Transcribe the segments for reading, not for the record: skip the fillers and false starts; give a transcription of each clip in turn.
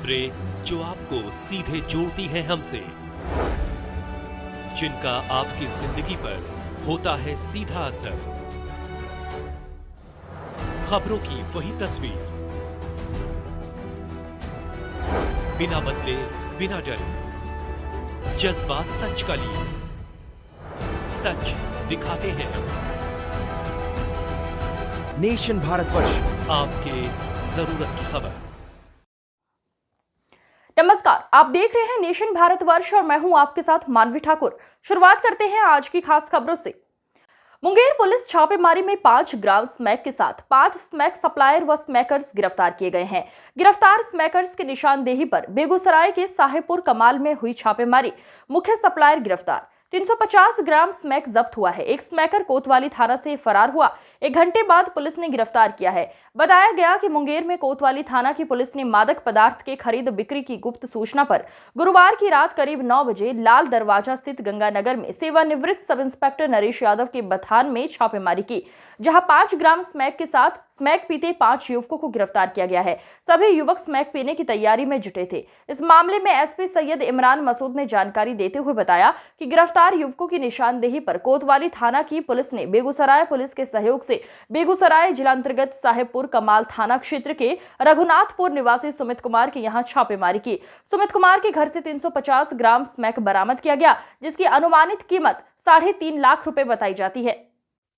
खबरें जो आपको सीधे जोड़ती हैं हमसे, जिनका आपकी जिंदगी पर होता है सीधा असर। खबरों की वही तस्वीर, बिना बदले बिना डरे, जज्बा सच का लिए, सच दिखाते हैं। नेशन भारतवर्ष, आपके जरूरत की खबर। नमस्कार, आप देख रहे हैं नेशन भारतवर्ष और मैं हूं आपके साथ मानवी ठाकुर। शुरुआत करते हैं आज की खास खबरों से। मुंगेर पुलिस छापेमारी में 5 ग्राम स्मैक के साथ 5 स्मैक सप्लायर व स्मैकर्स गिरफ्तार किए गए हैं। गिरफ्तार स्मैकर्स की निशानदेही पर बेगूसराय के साहेबपुर कमाल में हुई छापेमारी, मुख्य सप्लायर गिरफ्तार। 350 ग्राम स्मैक जब्त हुआ है। एक स्मैकर कोतवाली थाना से फरार हुआ। 1 घंटे बाद पुलिस ने गिरफ्तार किया है। बताया गया कि मुंगेर में कोतवाली थाना की पुलिस ने मादक पदार्थ के खरीद बिक्री की गुप्त सूचना पर गुरुवार की रात करीब 9 बजे लाल दरवाजा स्थित गंगानगर में सेवानिवृत्त सब इंस्पेक्टर नरेश यादव के बथान में छापेमारी की, जहां 5 ग्राम स्मैक के साथ स्मैक पीते 5 युवकों को गिरफ्तार किया गया है। सभी युवक स्मैक पीने की तैयारी में जुटे थे। इस मामले में एसपी सैयद इमरान मसूद ने जानकारी देते हुए बताया कि गिरफ्तार युवकों की निशानदेही पर कोतवाली थाना की पुलिस ने बेगूसराय पुलिस के सहयोग से बेगूसराय जिला अंतर्गत साहेबपुर कमाल थाना क्षेत्र के रघुनाथपुर निवासी सुमित कुमार के यहां छापेमारी की। सुमित कुमार के घर से 350 ग्राम स्मैक बरामद किया गया, जिसकी अनुमानित कीमत 3.5 लाख रुपए बताई जाती है।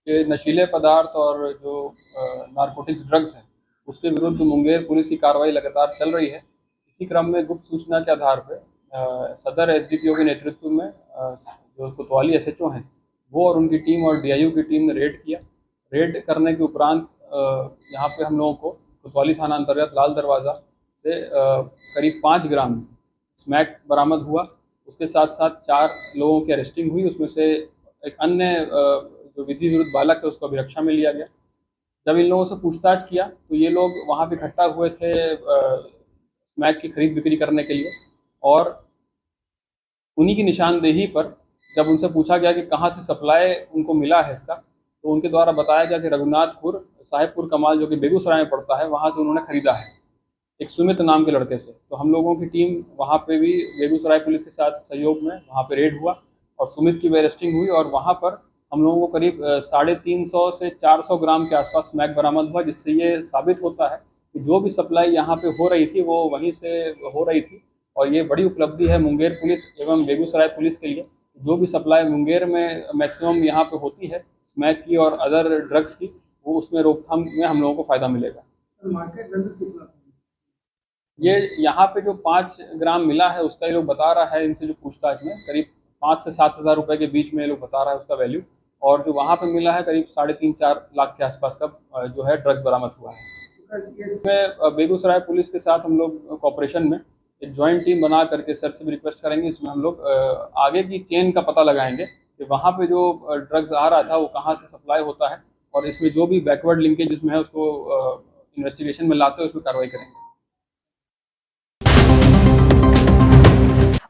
ये नशीले पदार्थ और जो नारकोटिक्स ड्रग्स हैं, उसके विरुद्ध मुंगेर पुलिस की कार्रवाई लगातार चल रही है। इसी क्रम में गुप्त सूचना के आधार पर सदर एसडीपीओ के नेतृत्व में जो कोतवाली एसएचओ हैं, वो और उनकी टीम और डीआईयू की टीम ने रेड किया। रेड करने के उपरांत यहाँ पे हम लोगों को कोतवाली थाना अंतर्गत लाल दरवाज़ा से करीब 5 ग्राम स्मैक बरामद हुआ। उसके साथ साथ 4 लोगों की अरेस्टिंग हुई। उसमें से एक अन्य जो विधि विरुद्ध बालक है, उसको अभिरक्षा में लिया गया। जब इन लोगों से पूछताछ किया तो ये लोग वहाँ पे इकट्ठा हुए थे स्मैक की खरीद बिक्री करने के लिए, और उन्हीं की निशानदेही पर जब उनसे पूछा गया कि कहाँ से सप्लाई उनको मिला है इसका, तो उनके द्वारा बताया गया कि रघुनाथपुर साहेबपुर कमाल जो कि बेगूसराय में पड़ता है, वहाँ से उन्होंने खरीदा है एक सुमित नाम के लड़के से। तो हम लोगों की टीम वहाँ पे भी बेगूसराय पुलिस के साथ सहयोग में वहाँ पे रेड हुआ और सुमित की भी अरेस्टिंग हुई, और वहाँ पर हम लोगों को करीब 350 से 400 ग्राम के आसपास स्मैक बरामद हुआ, जिससे ये साबित होता है कि जो भी सप्लाई यहाँ पे हो रही थी वो वहीं से हो रही थी। और ये बड़ी उपलब्धि है मुंगेर पुलिस एवं बेगूसराय पुलिस के लिए। जो भी सप्लाई मुंगेर में मैक्सिमम यहाँ पे होती है स्मैक की और अदर ड्रग्स की, वो उसमें रोकथाम में हम लोगों को फ़ायदा मिलेगा। ये यहाँ पे जो 5 ग्राम मिला है उसका ये लोग बता रहा है, इनसे जो पूछताछ में करीब 5 से 7 हज़ार रुपये के बीच में ये लोग बता रहा है उसका वैल्यू, और जो वहाँ पे मिला है करीब 3.5-4 लाख के आसपास का जो है ड्रग्स बरामद हुआ है। इसमें बेगूसराय पुलिस के साथ हम लोग कॉपरेशन में एक जॉइंट टीम बना करके सर से भी रिक्वेस्ट करेंगे। इसमें हम लोग आगे की चेन का पता लगाएंगे कि वहाँ पे जो ड्रग्स आ रहा था वो कहाँ से सप्लाई होता है, और इसमें जो भी बैकवर्ड लिंकेज जिसमें है उसको इन्वेस्टिगेशन में लाते हुए उसमें कार्रवाई करेंगे।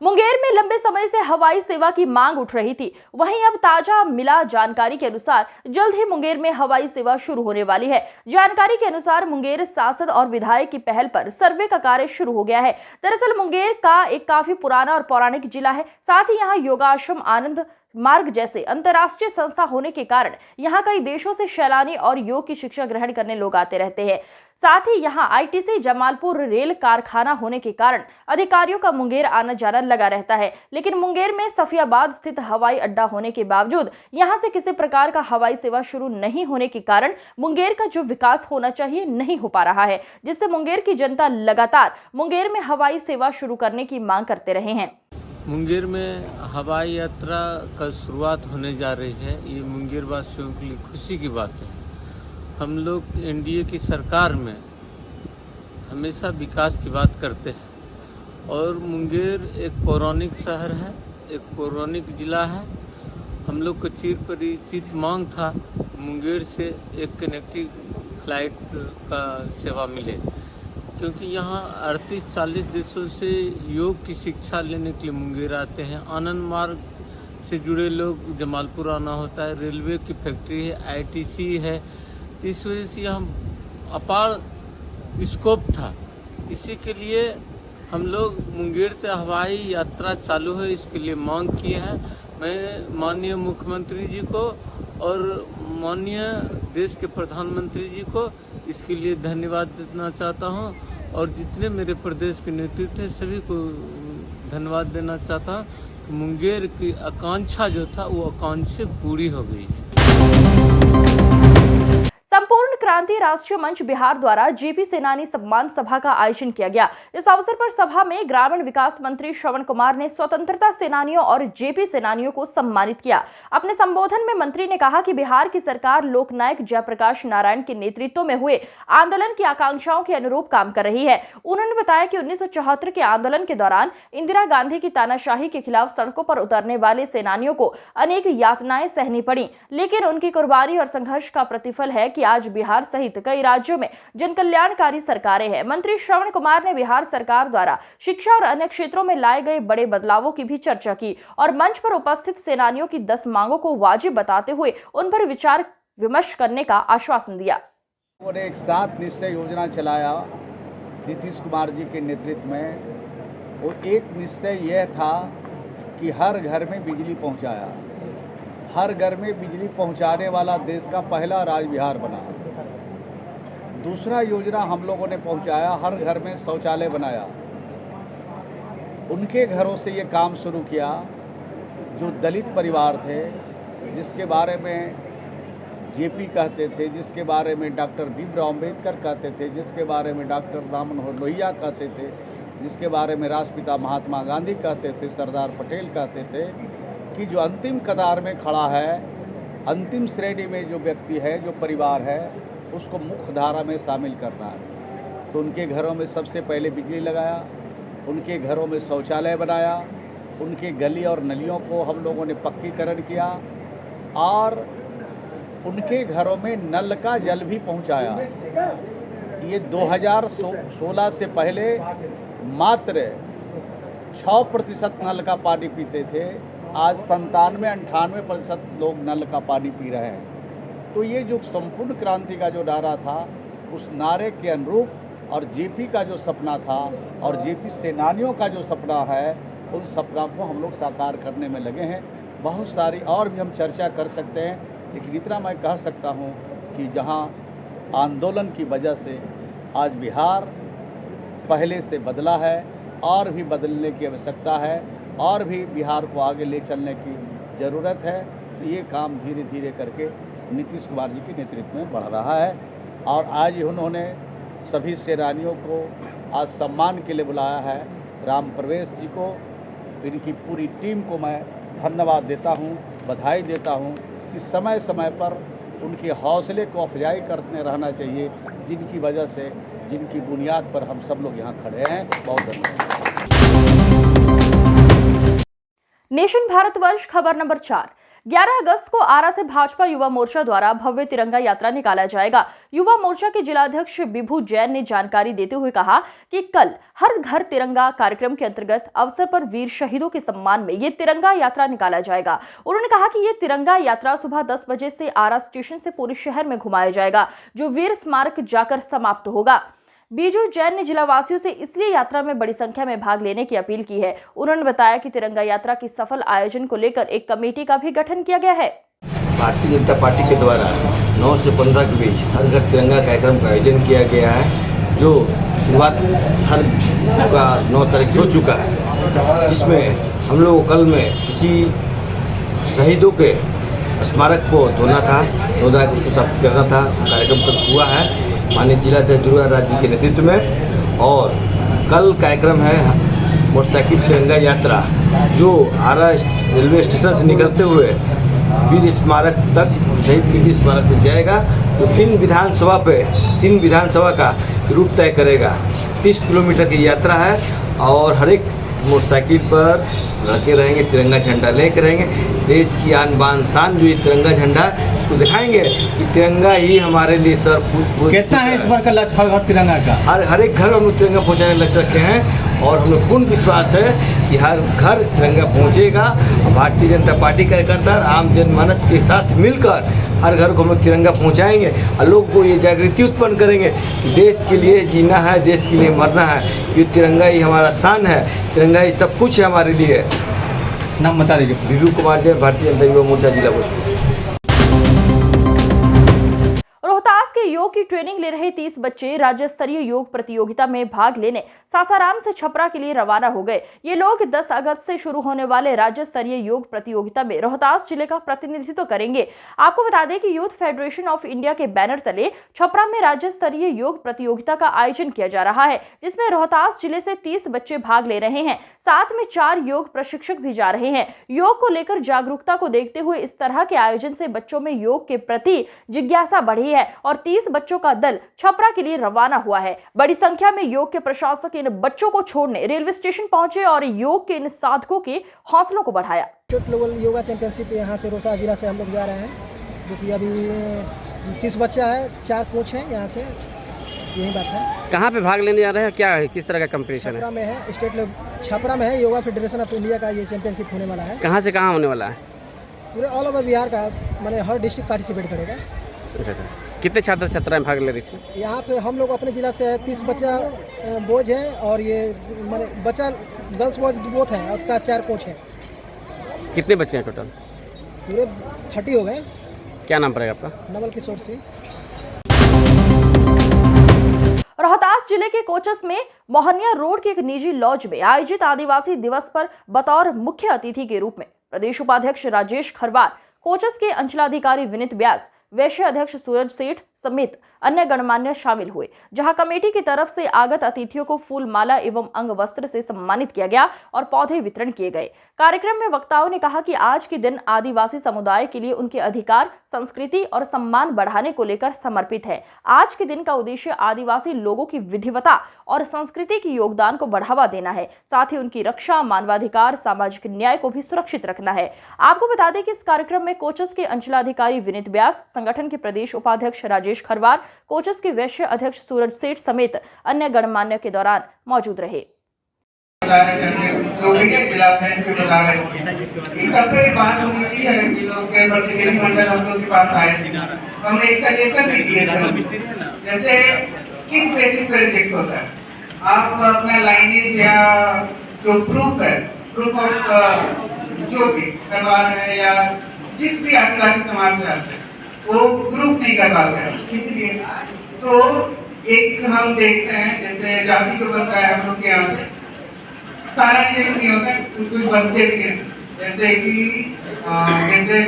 मुंगेर में लंबे समय से हवाई सेवा की मांग उठ रही थी। वहीं अब ताजा मिला जानकारी के अनुसार जल्द ही मुंगेर में हवाई सेवा शुरू होने वाली है। जानकारी के अनुसार मुंगेर सांसद और विधायक की पहल पर सर्वे का कार्य शुरू हो गया है। दरअसल मुंगेर का एक काफी पुराना और पौराणिक जिला है। साथ ही यहाँ योगाश्रम, आनंद मार्ग जैसे अंतर्राष्ट्रीय संस्था होने के कारण यहाँ कई देशों से सैलानी और योग की शिक्षा ग्रहण करने लोग आते रहते हैं। साथ ही यहाँ आईटीसी जमालपुर रेल कारखाना होने के कारण अधिकारियों का मुंगेर आना जाना लगा रहता है। लेकिन मुंगेर में सफियाबाद स्थित हवाई अड्डा होने के बावजूद यहाँ से किसी प्रकार का हवाई सेवा शुरू नहीं होने के कारण मुंगेर का जो विकास होना चाहिए नहीं हो पा रहा है, जिससे मुंगेर की जनता लगातार मुंगेर में हवाई सेवा शुरू करने की मांग करते रहे हैं। मुंगेर में हवाई यात्रा का शुरुआत होने जा रही है। ये मुंगेर वासियों के लिए खुशी की बात है। हम लोग एनडीए की सरकार में हमेशा विकास की बात करते हैं, और मुंगेर एक पौराणिक शहर है, एक पौराणिक जिला है। हम लोग को चिर परिचित मांग था मुंगेर से एक कनेक्टिंग फ्लाइट का सेवा मिले, क्योंकि यहाँ 38-40 देशों से योग की शिक्षा लेने के लिए मुंगेर आते हैं। आनंद मार्ग से जुड़े लोग जमालपुर आना होता है, रेलवे की फैक्ट्री है, आईटीसी है। इस वजह से यहाँ अपार स्कोप था। इसी के लिए हम लोग मुंगेर से हवाई यात्रा चालू है, इसके लिए मांग किए हैं। मैं माननीय मुख्यमंत्री जी को और माननीय देश के प्रधानमंत्री जी को इसके लिए धन्यवाद देना चाहता हूं, और जितने मेरे प्रदेश के नेतृत्व है सभी को धन्यवाद देना चाहता हूं कि मुंगेर की आकांक्षा जो था वो आकांक्षा पूरी हो गई है। संपूर्ण क्रांति राष्ट्रीय मंच बिहार द्वारा जेपी सेनानी सम्मान सभा का आयोजन किया गया। इस अवसर पर सभा में ग्रामीण विकास मंत्री श्रवण कुमार ने स्वतंत्रता सेनानियों और जेपी सेनानियों को सम्मानित किया। अपने संबोधन में मंत्री ने कहा कि बिहार की सरकार लोकनायक जयप्रकाश नारायण के नेतृत्व में हुए आंदोलन की आकांक्षाओं के अनुरूप काम कर रही है। उन्होंने बताया कि 1974 के आंदोलन के दौरान इंदिरा गांधी की तानाशाही के खिलाफ सड़कों पर उतरने वाले सेनानियों को अनेक यातनाएं सहनी पड़ी, लेकिन उनकी कुर्बानी और संघर्ष का प्रतिफल है कि आज बिहार सहित कई राज्यों में जन कल्याणकारी सरकारें हैं। मंत्री श्रवण कुमार ने बिहार सरकार द्वारा शिक्षा और अन्य क्षेत्रों में लाए गए बड़े बदलावों की भी चर्चा की और मंच पर उपस्थित सेनानियों की 10 मांगों को वाजिब बताते हुए उन पर विचार विमर्श करने का आश्वासन दिया। उन्होंने एक 7 निश्चय योजना चलाया नीतीश कुमार जी के नेतृत्व में। वो एक निश्चय यह था कि हर घर में बिजली पहुंचाया, हर घर में बिजली पहुंचाने वाला देश का पहला राज्य बिहार बना। दूसरा योजना हम लोगों ने पहुंचाया, हर घर में शौचालय बनाया। उनके घरों से ये काम शुरू किया जो दलित परिवार थे, जिसके बारे में जेपी कहते थे, जिसके बारे में डॉक्टर भीमराव अम्बेडकर कहते थे, जिसके बारे में डॉक्टर राम मनोहर लोहिया कहते थे, जिसके बारे में राष्ट्रपिता महात्मा गांधी कहते थे, सरदार पटेल कहते थे कि जो अंतिम कतार में खड़ा है, अंतिम श्रेणी में जो व्यक्ति है, जो परिवार है, उसको मुख्य धारा में शामिल करना है। तो उनके घरों में सबसे पहले बिजली लगाया, उनके घरों में शौचालय बनाया, उनके गली और नलियों को हम लोगों ने पक्कीकरण किया और उनके घरों में नल का जल भी पहुंचाया। ये 2016 से पहले मात्र 6% नल का पानी पीते थे, आज 97-98% लोग नल का पानी पी रहे हैं। तो ये जो संपूर्ण क्रांति का जो नारा था, उस नारे के अनुरूप और जेपी का जो सपना था और जेपी सेनानियों का जो सपना है, उन सपना को हम लोग साकार करने में लगे हैं। बहुत सारी और भी हम चर्चा कर सकते हैं, लेकिन इतना मैं कह सकता हूँ कि जहाँ आंदोलन की वजह से आज बिहार पहले से बदला है और भी बदलने की आवश्यकता है और भी बिहार को आगे ले चलने की ज़रूरत है। तो ये काम धीरे धीरे करके नीतीश कुमार जी के नेतृत्व में बढ़ रहा है और आज उन्होंने सभी सेनानियों को आज सम्मान के लिए बुलाया है। राम प्रवेश जी को, इनकी पूरी टीम को मैं धन्यवाद देता हूँ, बधाई देता हूँ कि समय समय पर उनके हौसले को अफजाई करते रहना चाहिए, जिनकी वजह से, जिनकी बुनियाद पर हम सब लोग यहाँ खड़े हैं। बहुत धन्यवाद। नेशन भारतवर्ष खबर नंबर 4। 11 अगस्त को आरा से भाजपा युवा मोर्चा द्वारा भव्य तिरंगा यात्रा निकाला जाएगा। युवा मोर्चा के जिलाध्यक्ष विभू जैन ने जानकारी देते हुए कहा कि कल हर घर तिरंगा कार्यक्रम के अंतर्गत अवसर पर वीर शहीदों के सम्मान में ये तिरंगा यात्रा निकाला जाएगा। उन्होंने कहा कि ये तिरंगा यात्रा सुबह 10 बजे से आरा स्टेशन से पूरे शहर में घुमाया जाएगा, जो वीर स्मारक जाकर समाप्त होगा। बीजू जैन ने जिलावासियों से इसलिए यात्रा में बड़ी संख्या में भाग लेने की अपील की है। उन्होंने बताया कि तिरंगा यात्रा की सफल आयोजन को लेकर एक कमेटी का भी गठन किया गया है। भारतीय जनता पार्टी के द्वारा 9 से 15 के बीच हर घर तिरंगा कार्यक्रम का आयोजन किया गया है, जो शुरुआत हर का 9 तारीख से हो चुका है। इसमें हम लोग कल में किसी शहीदों के स्मारक को धोना था, उसको साफ करना था। कार्यक्रम कल हुआ है माननीय जिलाध्यक्ष दुर्गा राज जी के नेतृत्व में, और कल कार्यक्रम है मोटरसाइकिल तिरंगा यात्रा, जो आरा रेलवे स्टेशन से निकलते हुए वीर स्मारक तक, शहीद वीर स्मारक तक जाएगा। तो 3 विधानसभा का रूट तय करेगा। 30 किलोमीटर की यात्रा है और हर एक मोटरसाइकिल पर लड़के रहेंगे, तिरंगा झंडा लेकर रहेंगे। देश की आन बान शान जो ये तिरंगा झंडा उसको दिखाएंगे कि तिरंगा ही हमारे लिए सर कितना है इस बार का लक्ष्य हर घर तिरंगा का? हर एक घर हम लोग तिरंगा पहुँचाने का लक्ष्य रखे हैं और हम लोग पूर्ण विश्वास है कि हर घर तिरंगा पहुँचेगा। भारतीय जनता पार्टी कार्यकर्ता आम जनमानस के साथ मिलकर हर घर को हम लोग तिरंगा पहुँचाएंगे और लोगों को ये जागृति उत्पन्न करेंगे कि देश के लिए जीना है, देश के लिए मरना है। ये तिरंगा ही हमारा शान है, तिरंगा ही सब कुछ है हमारे लिए। नाम बता दीजिए। विभू कुमार जैन, भारतीय जनता युवा मोर्चा जिला भोजपुर। रोहतास के योग की ट्रेनिंग ले रहे 30 बच्चे राज्य स्तरीय योग प्रतियोगिता में भाग लेने सासाराम से छपरा के लिए रवाना हो गए। ये लोग 10 अगस्त से शुरू होने वाले राज्य स्तरीय योग प्रतियोगिता में रोहतास जिले का प्रतिनिधित्व करेंगे। आपको बता दें कि यूथ फेडरेशन ऑफ इंडिया के बैनर तले छपरा में राज्य स्तरीय योग प्रतियोगिता का आयोजन किया जा रहा है, जिसमें रोहतास जिले से 30 बच्चे भाग ले रहे हैं। साथ में 4 योग प्रशिक्षक भी जा रहे हैं। योग को लेकर जागरूकता को देखते हुए इस तरह के आयोजन से बच्चों में योग के प्रति जिज्ञासा बढ़ी है और 30 बच्चों का दल छपरा के लिए रवाना हुआ है। बड़ी संख्या में योग के प्रशासक इन बच्चों को छोड़ने रेलवे स्टेशन पहुंचे और योग के इन साधकों के हौसलों को बढ़ाया। स्टेट लेवल योगा चैंपियनशिप यहाँ से रोहतास जिला से हम लोग जा रहे हैं, जो कि अभी 30 बच्चा है, 4 कोच हैं यहाँ से। यही बात है। कहाँ पे भाग लेने जा रहे हैं, क्या है, किस तरह का कंपटीशन है? छपरा में है, स्टेट लेवल छपरा में है। योगा फेडरेशन ऑफ इंडिया का ये चैंपियनशिप होने वाला है। कहाँ से कहाँ होने वाला है? पूरे ऑल ओवर बिहार का, माने हर डिस्ट्रिक्ट पार्टिसिपेट करेगा। अच्छा। कितने छात्र छात्राएं भाग ले रही इसमें? यहाँ पे हम लोग अपने जिला से 30 बच्चा बोझ हैं और ये माने बच्चा गर्ल्स बॉयज बोथ हैं और 4 कोच हैं। कितने बच्चे हैं टोटल? पूरे 30 हो गए। क्या नाम पड़ेगा आपका? नवल किशोर सिंह। रोहतास जिले के कोचस में मोहनिया रोड के एक निजी लॉज में आयोजित आदिवासी दिवस पर बतौर मुख्य अतिथि के रूप में प्रदेश उपाध्यक्ष राजेश खरवार, कोचस के अंचलाधिकारी विनीत व्यास, वैश्य अध्यक्ष सूरज सेठ समेत अन्य गणमान्य शामिल हुए, जहां कमेटी की तरफ से आगत अतिथियों को फूल माला एवं अंग वस्त्र से सम्मानित किया गया और पौधे वितरण किए गए। कार्यक्रम में वक्ताओं ने कहा कि आज के दिन आदिवासी समुदाय के लिए उनके अधिकार, संस्कृति और सम्मान बढ़ाने को लेकर समर्पित है। आज के दिन का उद्देश्य आदिवासी लोगों की विधिवता और संस्कृति की योगदान को बढ़ावा देना है, साथ ही उनकी रक्षा, मानवाधिकार, सामाजिक न्याय को भी सुरक्षित रखना है। आपको बता दें कि इस कार्यक्रम में कोचस के अंचलाधिकारी विनीत व्यास, संगठन के प्रदेश उपाध्यक्ष राजेश खरवार, कोचस के वैश्य अध्यक्ष सूरज सेठ समेत अन्य गणमान्य के दौरान मौजूद रहे। जैसे किस बेसिस पे रिजेक्ट होता है, आप अपना लाइनेज या जो प्रूफ है, प्रूफ ऑफ जो भी परिवार है या जिस भी आदिवासी समाज से आते हैं वो प्रूफ नहीं कर पाते हैं। इसलिए तो एक हम देखते हैं जैसे जाति जो बनता है हम लोग के यहाँ से सारा रिजेक्ट नहीं होता है, कुछ कुछ बनते भी हैं, जैसे कि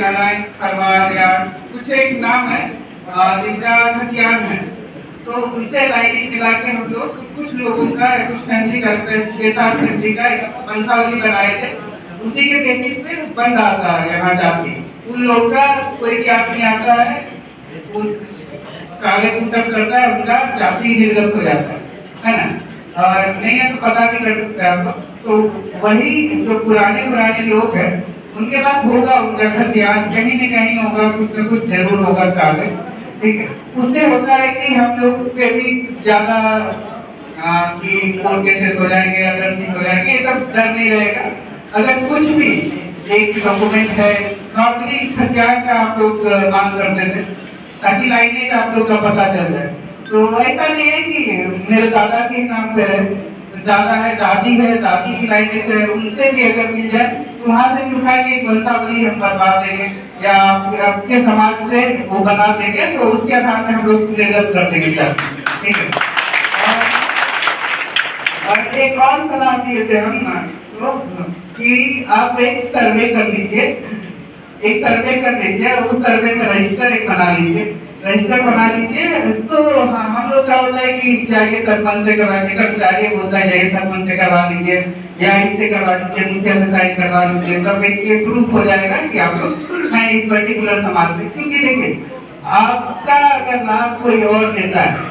नारायण खरवार या कुछ एक नाम है जिनका खतियान है, तो उससे लाइनिंग मिला के हम लोग कुछ लोगों का, कुछ फैमिली का, 6-7 फैमिली का वंशावली बनाए थे। उसी के बेसिस पे बन आता है यहाँ जाति। उन लोगों का कोई ज्ञात नहीं आता है, वो कागज पुटअप करता है, उनका जाति निर्गत हो जाता है ना। और नहीं है तो पता भी कर सकते हैं आप। तो वही जो पुराने लोग हैं उनके पास होगा उनका खतियान, कहीं न कहीं होगा, कुछ न कुछ जरूर होगा कागज, ठीक है। उससे होता है कि हम लोग पे भी ज्यादा कि कोर्ट केसेस हो जाएंगे, अदर चीज हो जाएंगे, ये सब डर नहीं रहेगा। अगर कुछ भी एक डॉक्यूमेंट है, नॉर्मली खतियान का आप लोग मांग करते थे ताकि लाइनेज आप लोग का पता चल जाए। तो ऐसा नहीं है कि मेरे दादा के नाम पे है, दादा है, दादी है, दादी की लाइनेज है, उनसे भी अगर मिल जाए तो वहाँ से भी उठा के एक वंशावली हम बनवा देंगे या आपके समाज से वो बना देंगे, तो उसके आधार में हम लोग निर्गत कर देंगे सर, ठीक है। और एक और सलाह दिए थे हम तो कि आप एक सर्वे कर लीजिए, एक सर्वे कर लीजिए, उस सर्वे का रजिस्टर एक बना लीजिए, रजिस्टर बना लीजिए। तो हम लोग क्या होता है कि जाके सरपंच से करवा लीजिए, कर्मचारी बोलता है जाइए सरपंच से करवा लीजिए या इससे करवा लीजिए, मुखिया से साइन करवा लीजिए, तब एक प्रूफ हो जाएगा कि आप लोग हैं इस पर्टिकुलर समाज से। क्योंकि देखिए आपका अगर लाभ कोई और देता है।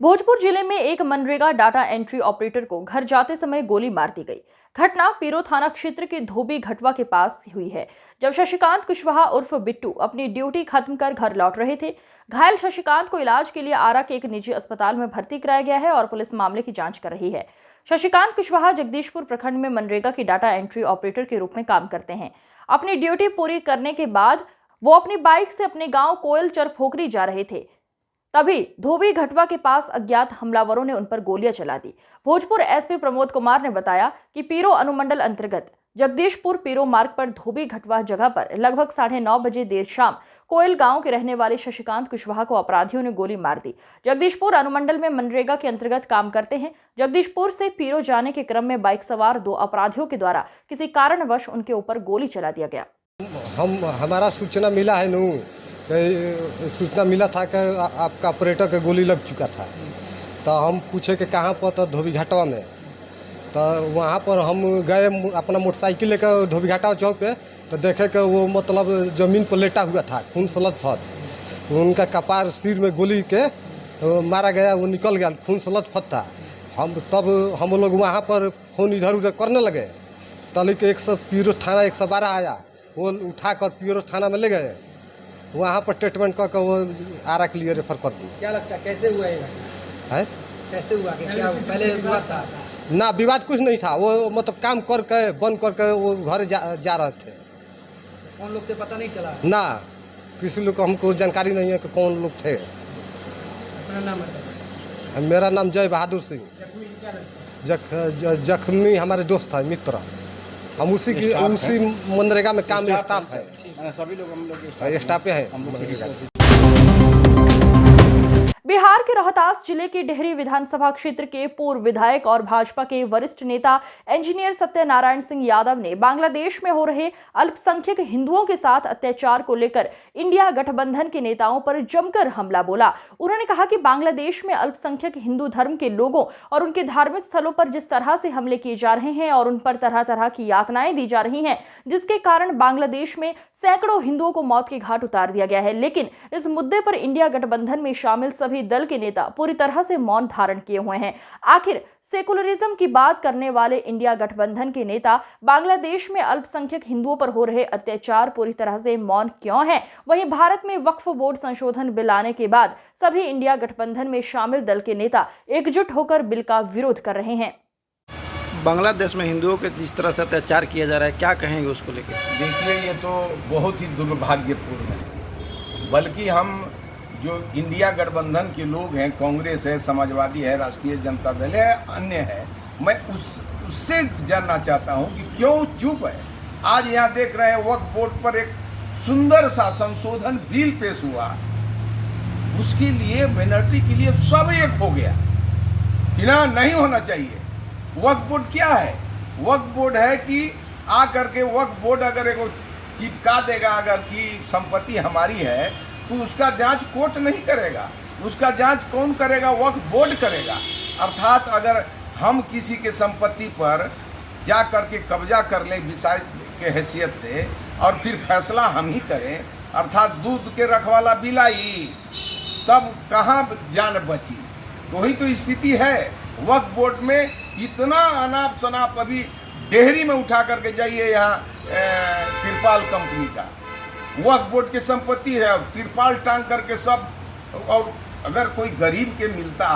भोजपुर जिले में एक मनरेगा डाटा एंट्री ऑपरेटर को घर जाते समय गोली मार दी गई। घटना पीरो थाना क्षेत्र के धोबी घटवा के पास हुई है, जब शशिकांत कुशवाहा उर्फ बिट्टू अपनी ड्यूटी खत्म कर घर लौट रहे थे। घायल शशिकांत को इलाज के लिए आरा के एक निजी अस्पताल में भर्ती कराया गया है और पुलिस मामले की जांच कर रही है। शशिकांत कुशवाहा जगदीशपुर प्रखंड में मनरेगा की डाटा एंट्री ऑपरेटर के रूप में काम करते हैं। अपनी ड्यूटी पूरी करने के बाद वो अपनी बाइक से अपने गांव कोयल चरफोकरी जा रहे थे, तभी धोबी घटवा के पास अज्ञात हमलावरों ने उन पर गोलियां चला दी। भोजपुर एसपी प्रमोद कुमार ने बताया कि पीरो अनुमंडल अंतर्गत जगदीशपुर पीरो मार्ग पर धोबी घटवा जगह पर लगभग 9:30 बजे देर शाम कोयल गांव के रहने वाले शशिकांत कुशवाहा को अपराधियों ने गोली मार दी। जगदीशपुर अनुमंडल में मनरेगा के अंतर्गत काम करते हैं। जगदीशपुर से पीरो जाने के क्रम में बाइक सवार 2 अपराधियों के द्वारा किसी कारणवश उनके ऊपर गोली चला दिया गया। हमारा सूचना मिला है नू, सूचना मिला था कि आपका ऑपरेटर के गोली लग चुका था, तो हम पूछे कि कहाँ पर, तो धोबी घाटवा में। तो वहाँ पर हम गए अपना मोटरसाइकिल लेकर धोबी घाटवा चौक पे, तो देखे कि वो मतलब ज़मीन पर लेटा हुआ था, खून सलत फत, उनका कपार सिर में गोली के मारा गया, वो निकल गया, खून सलत फत था। तब हम लोग वहाँ पर फ़ोन इधर उधर करने लगे, तली के पीरो थाना 112 आया, वो उठाकर पीरो थाना में ले गए, वहाँ पर ट्रीटमेंट करके वो आरा के लिए रेफर कर दी। क्या लगता है कैसे हुआ है? कैसे हुआ कि क्या पहले हुआ था? ना विवाद कुछ नहीं था, वो मतलब काम करके बंद करके वो घर जा रहे थे। कौन लोग थे पता नहीं चला? ना किसी लोग को हमको जानकारी नहीं है कि कौन लोग थे। अपना नाम बताइए। मेरा नाम जय बहादुर सिंह। जख्मी हमारे दोस्त है, मित्र, हम उसी मनरेगा में काम स्टाफ है, सभी लोग हम लोग स्टाफ है। बिहार के रोहतास जिले के डेहरी विधानसभा क्षेत्र के पूर्व विधायक और भाजपा के वरिष्ठ नेता इंजीनियर सत्यनारायण सिंह यादव ने बांग्लादेश में हो रहे अल्पसंख्यक हिंदुओं के साथ अत्याचार को लेकर इंडिया गठबंधन के नेताओं पर जमकर हमला बोला। उन्होंने कहा कि बांग्लादेश में अल्पसंख्यक हिंदू धर्म के लोगों और उनके धार्मिक स्थलों पर जिस तरह से हमले किए जा रहे हैं और उन पर तरह तरह की यातनाएं दी जा रही हैं, जिसके कारण बांग्लादेश में सैकड़ों हिंदुओं को मौत के घाट उतार दिया गया है। लेकिन इस मुद्दे पर इंडिया गठबंधन में शामिल सभी दल के नेता पूरी तरह से मौन धारण किए हुए हैं। आखिर सेकुलरिज्म की बात करने वाले इंडिया गठबंधन के नेता बांग्लादेश में अल्पसंख्यक हिंदुओं पर हो रहे अत्याचार पूरी तरह से मौन क्यों हैं? वहीं भारत में वक्फ बोर्ड संशोधन बिल आने के बाद सभी इंडिया गठबंधन में शामिल दल के नेता एकजुट होकर बिल का विरोध कर रहे हैं। बांग्लादेश में हिंदुओं के जिस तरह से अत्याचार किया जा रहा है, क्या कहेंगे उसको लेकर? देखिए, ये तो बहुत ही दुर्भाग्यपूर्ण है। बल्कि हम जो इंडिया गठबंधन के लोग हैं, कांग्रेस है, समाजवादी है, राष्ट्रीय जनता दल है, अन्य है, मैं उससे जानना चाहता हूं कि क्यों चुप है। आज यहाँ देख रहे हैं वक्फ बोर्ड पर एक सुंदर सा संशोधन बिल पेश हुआ, उसके लिए माइनॉरिटी के लिए सब एक हो गया कि ना, नहीं होना चाहिए। वक्फ बोर्ड क्या है? वक्फ बोर्ड है कि आ करके वक्फ बोर्ड अगर एक चिपका देगा अगर कि संपत्ति हमारी है, तो उसका जांच कोर्ट नहीं करेगा, उसका जांच कौन करेगा? वक्फ बोर्ड करेगा। अर्थात अगर हम किसी के संपत्ति पर जा करके कब्जा कर लें विषय के हैसियत से और फिर फैसला हम ही करें, अर्थात दूध के रखवाला बिलाई, तब कहाँ जान बची? वही तो स्थिति है। वक्फ बोर्ड में इतना अनाप शनाप, अभी डेहरी में उठा करके जाइए, यहाँ तिरपाल कंपनी का वक्फ बोर्ड की संपत्ति है, तिरपाल टांग करके सब, और अगर कोई गरीब के मिलता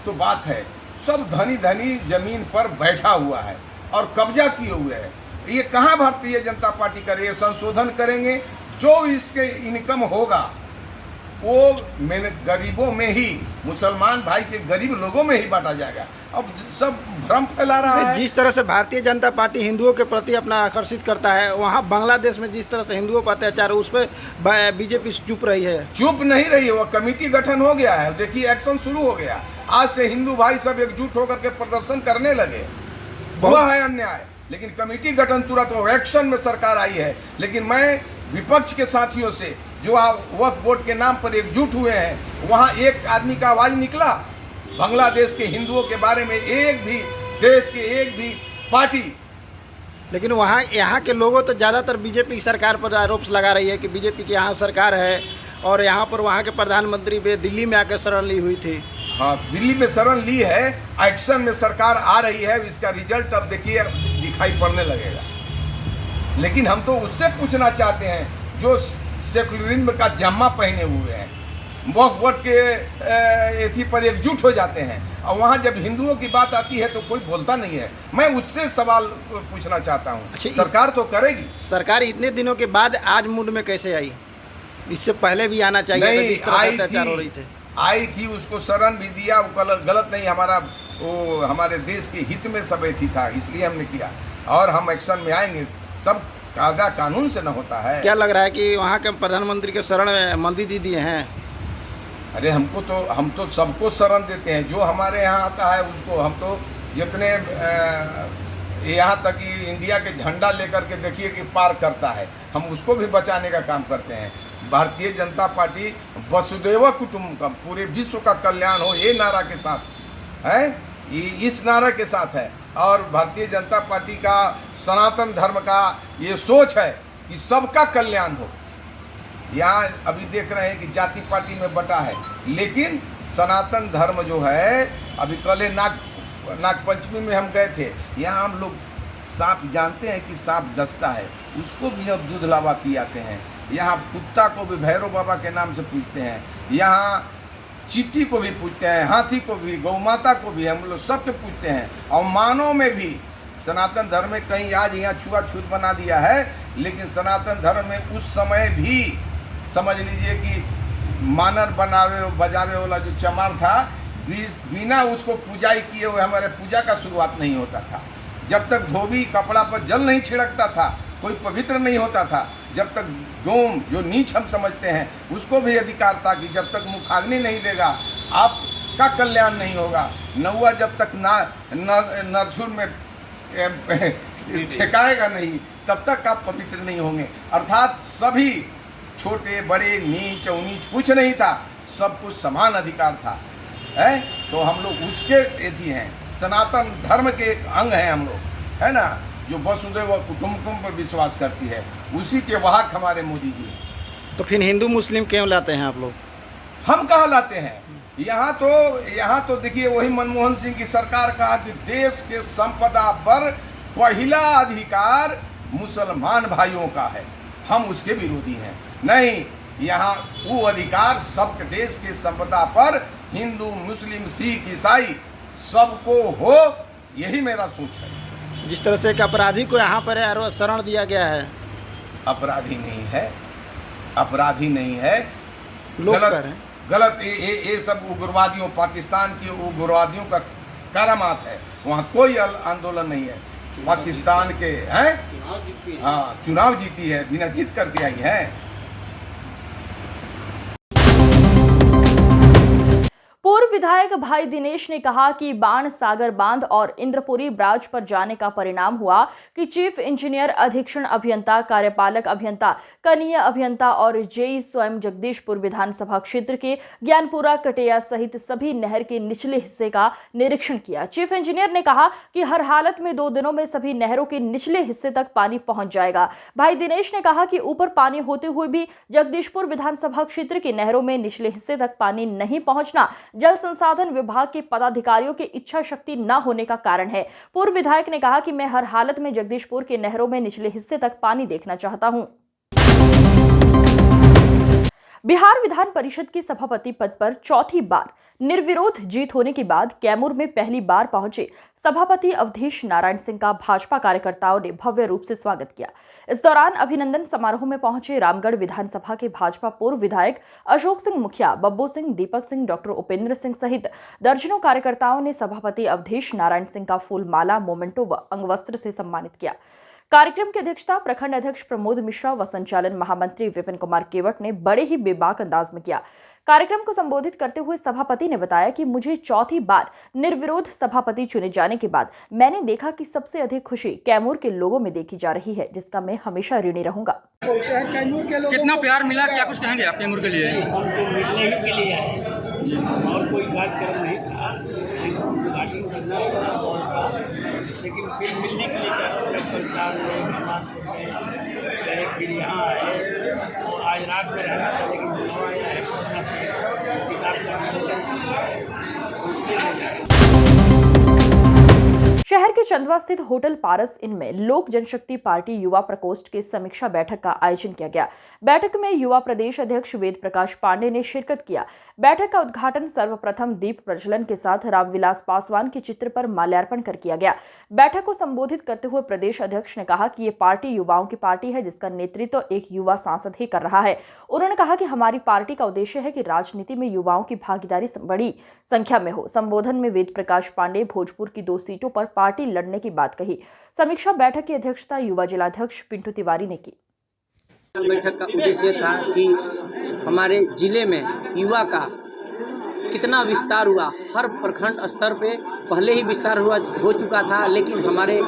तो बात है, सब धनी धनी जमीन पर बैठा हुआ है और कब्जा किए हुए है। ये कहाँ भारतीय जनता पार्टी करे? ये संशोधन करेंगे, जो इसके इनकम होगा वो गरीबों में ही, मुसलमान भाई के गरीब लोगों में ही बांटा जाएगा। अब सब भ्रम फैला रहा है। जिस तरह से भारतीय जनता पार्टी हिंदुओं के प्रति अपना आकर्षित करता है, वहाँ बांग्लादेश में जिस तरह से हिंदुओं पर अत्याचार है, उस पर बीजेपी चुप रही है। चुप नहीं रही है, वो कमेटी गठन हो गया है, देखिए एक्शन शुरू हो गया। आज से हिंदू भाई सब एकजुट होकर के प्रदर्शन करने लगे। हुआ है अन्याय, लेकिन कमेटी गठन तुरंत एक्शन में सरकार आई है। लेकिन मैं विपक्ष के साथियों से जो वक्फ बोर्ड के नाम पर एकजुट हुए हैं, वहाँ एक आदमी का आवाज निकला बांग्लादेश के हिंदुओं के बारे में, एक भी देश के एक भी पार्टी। लेकिन वहाँ यहाँ के लोगों तो ज़्यादातर बीजेपी की सरकार पर आरोप लगा रही है कि बीजेपी की यहाँ सरकार है और यहाँ पर वहाँ के प्रधानमंत्री भी दिल्ली में आकर शरण ली हुई थी। हाँ, दिल्ली में शरण ली है, एक्शन में सरकार आ रही है, इसका रिजल्ट अब देखिए दिखाई पड़ने लगेगा। लेकिन हम तो उससे पूछना चाहते हैं जो सेकुलरिज्म का जम्मा पहने हुए हैं, वो वोट के एथी पर एकजुट हो जाते हैं, और वहाँ जब हिंदुओं की बात आती है तो कोई बोलता नहीं है। मैं उससे सवाल पूछना चाहता हूँ। सरकार तो करेगी। सरकार इतने दिनों के बाद आज मूड में कैसे आई? इससे पहले भी आना चाहिए था, जिस तरह से अत्याचार हो रही थे। आई थी, उसको शरण भी दिया, वो गलत नहीं, वो हमारे देश के हित में सब एथी था, इसलिए हमने किया, और हम एक्शन में आएंगे। सब कायदा कानून से न होता है। क्या लग रहा है कि वहाँ के प्रधानमंत्री के शरण में मोदी जी दिए हैं? अरे हम तो सबको शरण देते हैं, जो हमारे यहाँ आता है उसको। हम तो जितने यहाँ तक कि इंडिया के झंडा लेकर के देखिए कि पार करता है, हम उसको भी बचाने का काम करते हैं। भारतीय जनता पार्टी वसुदेव कुटुंबकम, पूरे विश्व का कल्याण हो, ये नारा के साथ है, इस नारा के साथ है। और भारतीय जनता पार्टी का सनातन धर्म का ये सोच है कि सबका कल्याण हो। यहाँ अभी देख रहे हैं कि जाति पार्टी में बटा है, लेकिन सनातन धर्म जो है, अभी कल नागपंचमी में हम गए थे, यहाँ हम लोग सांप जानते हैं कि सांप डसता है, उसको भी हम दूध लावा पियाते हैं। यहाँ कुत्ता को भी भैरव बाबा के नाम से पूछते हैं, यहाँ चींटी को भी पूछते हैं, हाथी को भी, गौ माता को भी, हम लोग सबके पूछते हैं। और मानव में भी सनातन धर्म में कहीं आज यहाँ छुआछूत बना दिया है, लेकिन सनातन धर्म में उस समय भी समझ लीजिए कि मानर बनावे बजावे वाला जो चमार था, बिना उसको पूजाई किए हुए हमारे पूजा का शुरुआत नहीं होता था। जब तक धोबी कपड़ा पर जल नहीं छिड़कता था, कोई पवित्र नहीं होता था। जब तक डोम, जो नीच हम समझते हैं, उसको भी अधिकार था कि जब तक मुखाग्नि नहीं देगा आपका कल्याण नहीं होगा। नौआ जब तक नरछुर में ठेकाएगा नहीं, तब तक आप पवित्र नहीं होंगे। अर्थात सभी छोटे बड़े नीच उनीच कुछ नहीं था, सब कुछ समान अधिकार था, है। तो हम लोग उसके एथी हैं, सनातन धर्म के एक अंग हैं हम लोग, है ना, जो वसुदेव कुटुंबकम पर विश्वास करती है, उसी के वाहक हमारे मोदी जी। तो फिर हिंदू मुस्लिम क्यों लाते हैं आप लोग? हम कहाँ लाते हैं? यहाँ तो देखिए, वही मनमोहन सिंह की सरकार कहा कि देश के संपदा पर पहला अधिकार मुसलमान भाइयों का है, हम उसके विरोधी हैं। नहीं, यहाँ वो अधिकार सबके देश के संपदा पर हिंदू मुस्लिम सिख ईसाई सबको हो, यही मेरा सोच है। जिस तरह से एक अपराधी को यहाँ पर शरण दिया गया है, अपराधी नहीं है, अपराधी नहीं है, गलत ये सब उग्रवादियों, पाकिस्तान की उग्रवादियों का करामात है। वहाँ कोई आंदोलन नहीं है। पाकिस्तान के हैं, हाँ, चुनाव जीती है, बिना जीत करके आई है। पूर्व विधायक भाई दिनेश ने कहा कि बाण सागर बांध और इंद्रपुरी ब्राज पर जाने का परिणाम हुआ कि चीफ इंजीनियर, अधीक्षण अभियंता, कार्यपालक अभियंता, कनीय अभियंता और जेई स्वयं जगदीशपुर विधानसभा क्षेत्र के ज्ञानपुरा, कटेया सहित सभी नहर के निचले हिस्से का निरीक्षण किया। चीफ इंजीनियर ने कहा कि हर हालत में 2 दिनों में सभी नहरों के निचले हिस्से तक पानी पहुंच जाएगा। भाई दिनेश ने कहा कि ऊपर पानी होते हुए भी जगदीशपुर विधानसभा क्षेत्र की नहरों में निचले हिस्से तक पानी नहीं पहुंचना जल संसाधन विभाग के पदाधिकारियों की इच्छा शक्ति न होने का कारण है। पूर्व विधायक ने कहा कि मैं हर हालत में जगदीशपुर के नहरों में निचले हिस्से तक पानी देखना चाहता हूं। बिहार विधान परिषद के सभापति पद पर चौथी बार निर्विरोध जीत होने के बाद कैमूर में पहली बार पहुंचे सभापति अवधेश नारायण सिंह का भाजपा कार्यकर्ताओं ने भव्य रूप से स्वागत किया। इस दौरान अभिनंदन समारोह में पहुंचे रामगढ़ विधानसभा के भाजपा पूर्व विधायक अशोक सिंह मुखिया, बब्बू सिंह, दीपक सिंह, डॉक्टर उपेंद्र सिंह सहित दर्जनों कार्यकर्ताओं ने सभापति अवधेश नारायण सिंह का फूल माला, मोमेंटो व अंगवस्त्र से सम्मानित किया। कार्यक्रम की अध्यक्षता प्रखंड अध्यक्ष प्रमोद मिश्रा व संचालन महामंत्री विपिन कुमार केवट ने बड़े ही बेबाक अंदाज में किया। कार्यक्रम को संबोधित करते हुए सभापति ने बताया कि मुझे चौथी बार निर्विरोध सभापति चुने जाने के बाद मैंने देखा कि सबसे अधिक खुशी कैमूर के लोगों में देखी जा रही है, जिसका मैं हमेशा ऋणी रहूंगा। कितना प्यार मिला, क्या कुछ कहेंगे आप कैमूर के लिए? हमको मिलने ही के लिए आए, और कोई कार्यक्रम नहीं था, उद्घाटन करना था, लेकिन फिर मिलने के लिए चार गए, फिर यहाँ आए और आज रात में रहना था, लेकिन बुलावा आया है पटना से, किताब का विमोचन करना है। और इसलिए ले जा रहे हैं। शहर के चंदवा स्थित होटल पारस इन में लोक जनशक्ति पार्टी युवा प्रकोष्ठ की समीक्षा बैठक का आयोजन किया गया। बैठक में युवा प्रदेश अध्यक्ष वेद प्रकाश पांडे ने शिरकत किया। बैठक का उद्घाटन सर्वप्रथम दीप प्रज्वलन के साथ रामविलास पासवान के चित्र पर माल्यार्पण कर किया गया। बैठक को संबोधित करते हुए प्रदेश अध्यक्ष ने कहा कि ये पार्टी युवाओं की पार्टी है, जिसका नेतृत्व एक युवा सांसद ही कर रहा है। उन्होंने कहा कि हमारी पार्टी का उद्देश्य है कि राजनीति में युवाओं की भागीदारी बड़ी संख्या में हो। संबोधन में वेद प्रकाश पांडे भोजपुर की 2 सीटों पर पार्टी लड़ने की बात कही। समीक्षा बैठक की अध्यक्षता युवा जिलाध्यक्ष पिंटू तिवारी ने की। बैठक का उद्देश्य था कि हमारे जिले में युवा का कितना विस्तार हुआ। हर प्रखंड स्तर पे पहले ही विस्तार हो चुका था, लेकिन हमारे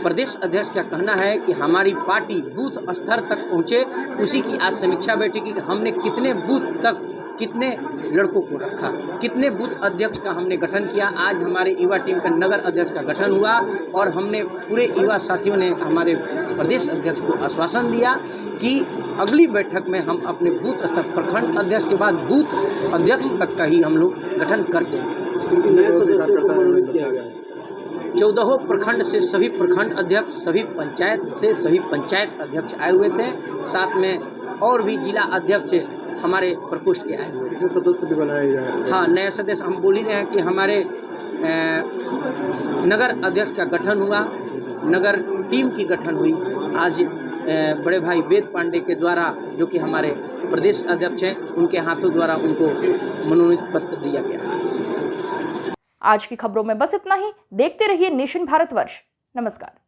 प्रदेश अध्यक्ष का कहना है कि हमारी पार्टी बूथ स्तर तक पहुँचे। उसी की आज समीक्षा बैठक की हमने कितने बूथ तक कितने लड़कों को रखा, कितने बूथ अध्यक्ष का हमने गठन किया। आज हमारे युवा टीम का नगर अध्यक्ष का गठन हुआ और हमने पूरे युवा साथियों ने हमारे प्रदेश अध्यक्ष को आश्वासन दिया कि अगली बैठक में हम अपने बूथ स्तर प्रखंड अध्यक्ष के बाद बूथ अध्यक्ष तक का ही हम लोग गठन कर देंगे। 14 प्रखंड से सभी प्रखंड अध्यक्ष, सभी पंचायत से सभी पंचायत अध्यक्ष आए हुए थे। साथ में और भी जिला अध्यक्ष हमारे प्रकोष्ठ के आए हुए थे। सदस्य भी बनाए गए। हाँ, नए सदस्य हम बोल ही रहे हैं कि हमारे नगर अध्यक्ष का गठन हुआ, नगर टीम की गठन हुई। आज बड़े भाई वेद पांडे के द्वारा, जो कि हमारे प्रदेश अध्यक्ष हैं, उनके हाथों द्वारा उनको मनोनीत पत्र दिया गया। आज की खबरों में बस इतना ही। देखते रहिए नेशन भारतवर्ष। नमस्कार।